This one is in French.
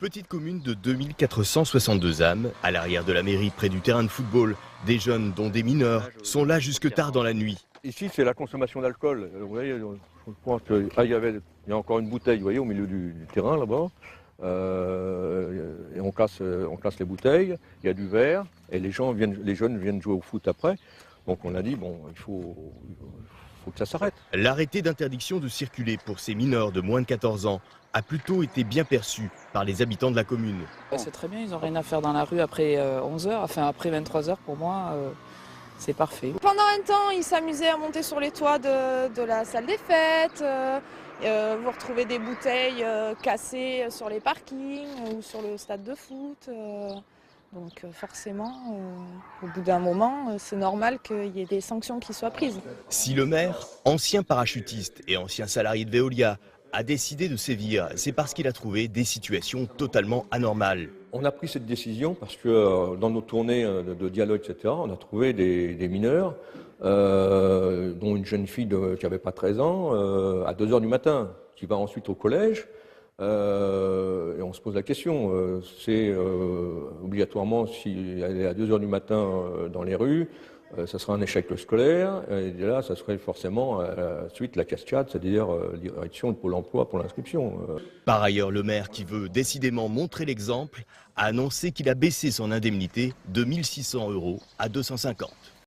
Petite commune de 2462 âmes, à l'arrière de la mairie, près du terrain de football. Des jeunes, dont des mineurs, sont là jusque tard dans la nuit. Ici, c'est la consommation d'alcool. Vous voyez, je pense qu'il y a encore une bouteille, vous voyez, au milieu du terrain là-bas. Et on casse les bouteilles, il y a du verre, et les jeunes viennent jouer au foot après. Donc on a dit, bon, il faut que ça s'arrête. L'arrêté d'interdiction de circuler pour ces mineurs de moins de 14 ans a plutôt été bien perçu par les habitants de la commune. C'est très bien, ils n'ont rien à faire dans la rue après 11h, enfin après 23h pour moi, c'est parfait. Pendant un temps, ils s'amusaient à monter sur les toits de la salle des fêtes, vous retrouvez des bouteilles cassées sur les parkings ou sur le stade de foot. Donc forcément, au bout d'un moment, c'est normal qu'il y ait des sanctions qui soient prises. Si le maire, ancien parachutiste et ancien salarié de Veolia, a décidé de sévir, c'est parce qu'il a trouvé des situations totalement anormales. On a pris cette décision parce que dans nos tournées de dialogue, etc., on a trouvé des mineurs, dont une jeune fille qui n'avait pas 13 ans, à 2h du matin, qui va ensuite au collège. Et on se pose la question, c'est obligatoirement, si elle est à 2h du matin dans les rues, ça sera un échec scolaire, et là, ça serait forcément suite la cascade, c'est-à-dire direction de Pôle emploi pour l'inscription. Par ailleurs, le maire, qui veut décidément montrer l'exemple, a annoncé qu'il a baissé son indemnité de 1 600 € à 250.